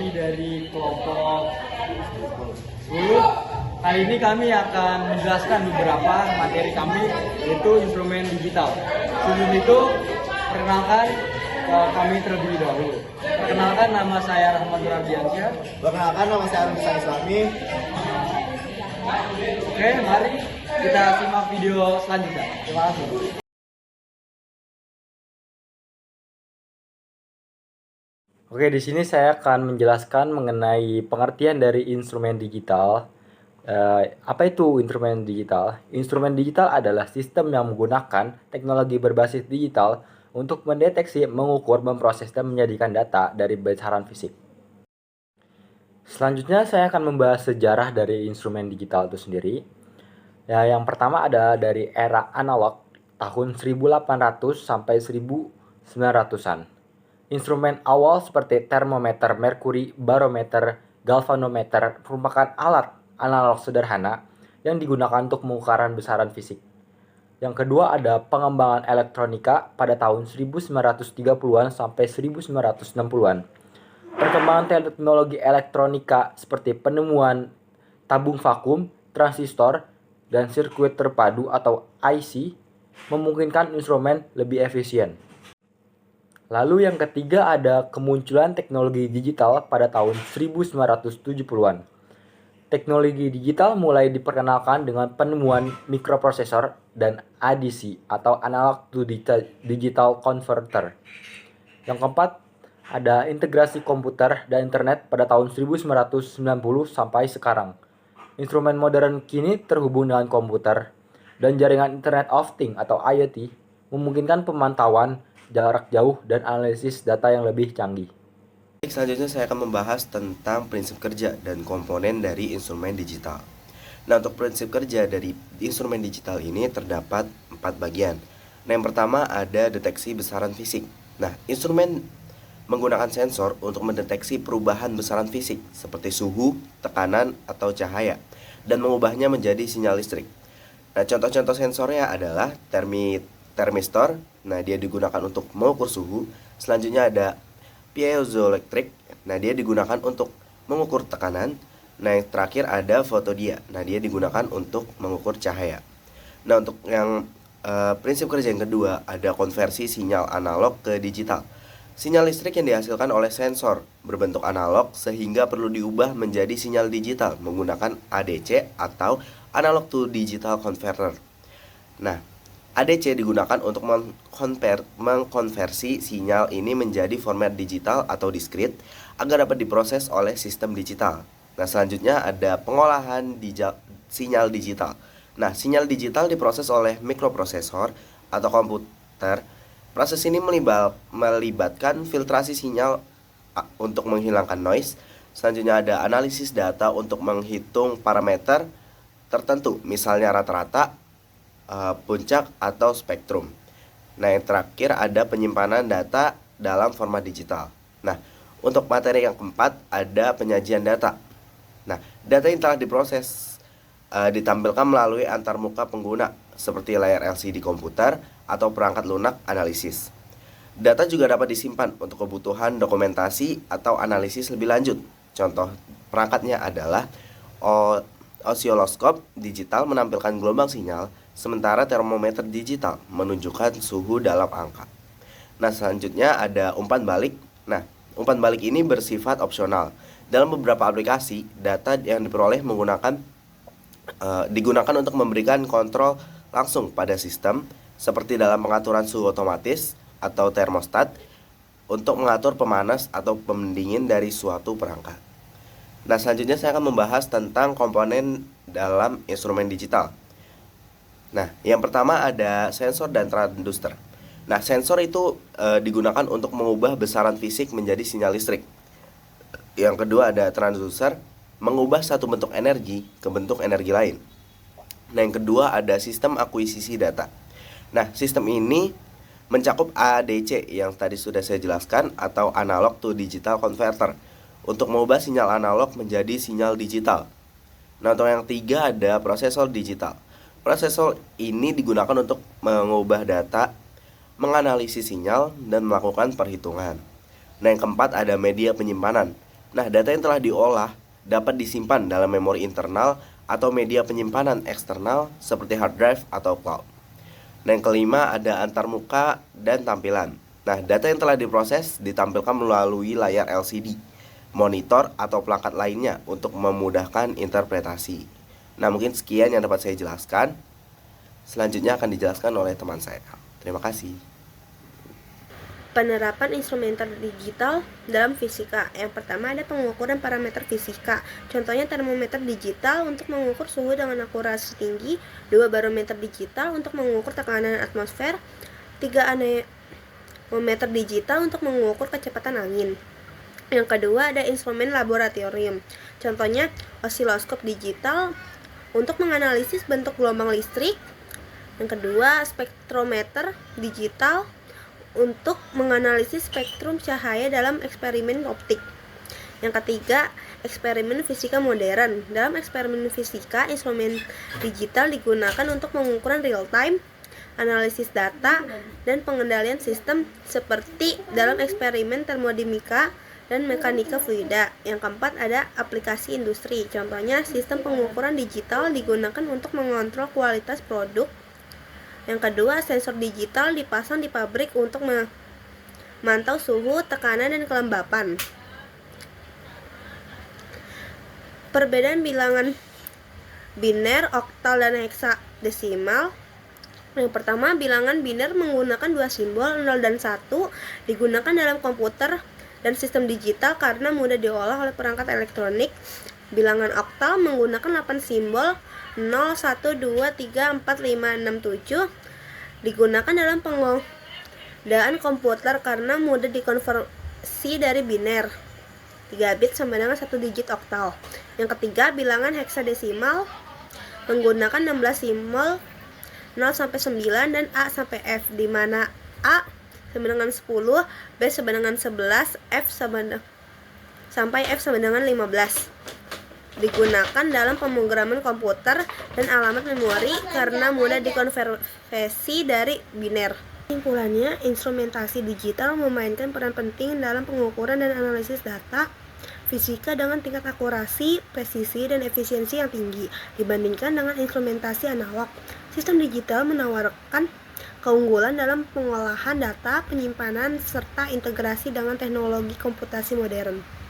kami dari kelompok 10. Kali ini kami akan menjelaskan beberapa materi kami, yaitu instrumen digital. Sebelum itu, perkenalkan kami terlebih dahulu. Perkenalkan, nama saya Rahmat Rabiansyah. Perkenalkan, nama saya Arun Islami. Oke, mari kita simak video selanjutnya. Terima kasih. Oke, di sini saya akan menjelaskan mengenai pengertian dari instrumen digital. Apa itu instrumen digital? Instrumen digital adalah sistem yang menggunakan teknologi berbasis digital untuk mendeteksi, mengukur, memproses, dan menjadikan data dari besaran fisik. Selanjutnya saya akan membahas sejarah dari instrumen digital itu sendiri. Ya, yang pertama ada dari era analog tahun 1800 sampai 1900-an. Instrumen awal seperti termometer, merkuri, barometer, galvanometer merupakan alat analog sederhana yang digunakan untuk pengukuran besaran fisik. Yang kedua ada pengembangan elektronika pada tahun 1930-an sampai 1960-an. Perkembangan teknologi elektronika seperti penemuan tabung vakum, transistor, dan sirkuit terpadu atau IC memungkinkan instrumen lebih efisien. Lalu yang ketiga ada kemunculan teknologi digital pada tahun 1970-an. Teknologi digital mulai diperkenalkan dengan penemuan mikroprosesor dan ADC atau analog to digital converter. Yang keempat ada integrasi komputer dan internet pada tahun 1990 sampai sekarang. Instrumen modern kini terhubung dengan komputer dan jaringan Internet of Things atau IoT memungkinkan pemantauan jarak jauh dan analisis data yang lebih canggih. Selanjutnya saya akan membahas tentang prinsip kerja dan komponen dari instrumen digital. Nah, untuk prinsip kerja dari instrumen digital ini terdapat 4 bagian. Nah, yang pertama ada deteksi besaran fisik. Nah, instrumen menggunakan sensor untuk mendeteksi perubahan besaran fisik seperti suhu, tekanan, atau cahaya dan mengubahnya menjadi sinyal listrik. Nah, contoh-contoh sensornya adalah termistor. Nah, dia digunakan untuk mengukur suhu. Selanjutnya ada piezoelektrik. Nah, dia digunakan untuk mengukur tekanan. Nah, yang terakhir ada fotodia. Nah, dia digunakan untuk mengukur cahaya. Nah, untuk yang prinsip kerja yang kedua ada konversi sinyal analog ke digital. Sinyal listrik yang dihasilkan oleh sensor berbentuk analog sehingga perlu diubah menjadi sinyal digital menggunakan ADC atau analog to digital converter. Nah, ADC digunakan untuk mengkonversi sinyal ini menjadi format digital atau diskrit agar dapat diproses oleh sistem digital. Nah, selanjutnya ada pengolahan sinyal digital. Nah, sinyal digital diproses oleh mikroprosesor atau komputer. Proses ini melibatkan filtrasi sinyal untuk menghilangkan noise. Selanjutnya ada analisis data untuk menghitung parameter tertentu, misalnya rata-rata, puncak, atau spektrum. Nah, yang terakhir ada penyimpanan data dalam format digital. Nah, untuk materi yang keempat ada penyajian data. Nah, data yang telah diproses ditampilkan melalui antarmuka pengguna seperti layar LCD komputer atau perangkat lunak analisis. Data juga dapat disimpan untuk kebutuhan dokumentasi atau analisis lebih lanjut. Contoh perangkatnya adalah osiloskop digital menampilkan gelombang sinyal, sementara termometer digital menunjukkan suhu dalam angka. Nah, selanjutnya ada umpan balik. Nah, umpan balik ini bersifat opsional. Dalam beberapa aplikasi, data yang diperoleh digunakan untuk memberikan kontrol langsung pada sistem, seperti dalam pengaturan suhu otomatis atau termostat untuk mengatur pemanas atau pendingin dari suatu perangkat. Nah, selanjutnya saya akan membahas tentang komponen dalam instrumen digital. Nah, yang pertama ada sensor dan transducer. Nah, sensor itu digunakan untuk mengubah besaran fisik menjadi sinyal listrik. Yang kedua ada transducer, mengubah satu bentuk energi ke bentuk energi lain. Nah, yang kedua ada sistem akuisisi data. Nah, sistem ini mencakup ADC yang tadi sudah saya jelaskan atau analog to digital converter untuk mengubah sinyal analog menjadi sinyal digital. Nah, untuk yang ketiga ada prosesor digital. Prosesor ini digunakan untuk mengubah data, menganalisis sinyal, dan melakukan perhitungan. Nah, yang keempat ada media penyimpanan. Nah, data yang telah diolah dapat disimpan dalam memori internal atau media penyimpanan eksternal seperti hard drive atau cloud. Nah, yang kelima ada antarmuka dan tampilan. Nah, data yang telah diproses ditampilkan melalui layar LCD, monitor, atau perangkat lainnya untuk memudahkan interpretasi. Nah, mungkin sekian yang dapat saya jelaskan. Selanjutnya akan dijelaskan oleh teman saya. Terima kasih. Penerapan instrumenter digital dalam fisika. Yang pertama ada pengukuran parameter fisika. Contohnya termometer digital untuk mengukur suhu dengan akurasi tinggi, 2 barometer digital untuk mengukur tekanan atmosfer, 3 anemometer digital untuk mengukur kecepatan angin. Yang kedua ada instrumen laboratorium. Contohnya osiloskop digital untuk menganalisis bentuk gelombang listrik. Yang kedua spektrometer digital untuk menganalisis spektrum cahaya dalam eksperimen optik. Yang ketiga, eksperimen fisika modern. Dalam eksperimen fisika, instrumen digital digunakan untuk pengukuran real time, analisis data, dan pengendalian sistem seperti dalam eksperimen termodinamika dan mekanika fluida. Yang keempat ada aplikasi industri. Contohnya, sistem pengukuran digital digunakan untuk mengontrol kualitas produk. Yang kedua, sensor digital dipasang di pabrik untuk memantau suhu, tekanan, dan kelembapan. Perbedaan bilangan biner, oktal, dan heksadesimal. Yang pertama, bilangan biner menggunakan 2 simbol, 0 dan 1, digunakan dalam komputer dan sistem digital karena mudah diolah oleh perangkat elektronik. Bilangan oktal menggunakan 8 simbol, 0, 1, 2, 3, 4, 5, 6, 7, digunakan dalam penggodaan komputer karena mudah dikonversi dari biner 3 bit sama dengan 1 digit oktal. Yang ketiga, bilangan heksadesimal menggunakan 16 simbol, 0 sampai 9 dan A sampai F, di mana A sama dengan 10, B sama dengan 11, F sampai F sama dengan 15. Digunakan dalam pemrograman komputer dan alamat memori karena mudah dikonversi dari biner. Kesimpulannya, instrumentasi digital memainkan peran penting dalam pengukuran dan analisis data fisika dengan tingkat akurasi, presisi, dan efisiensi yang tinggi dibandingkan dengan instrumentasi analog. Sistem digital menawarkan keunggulan dalam pengolahan data, penyimpanan, serta integrasi dengan teknologi komputasi modern.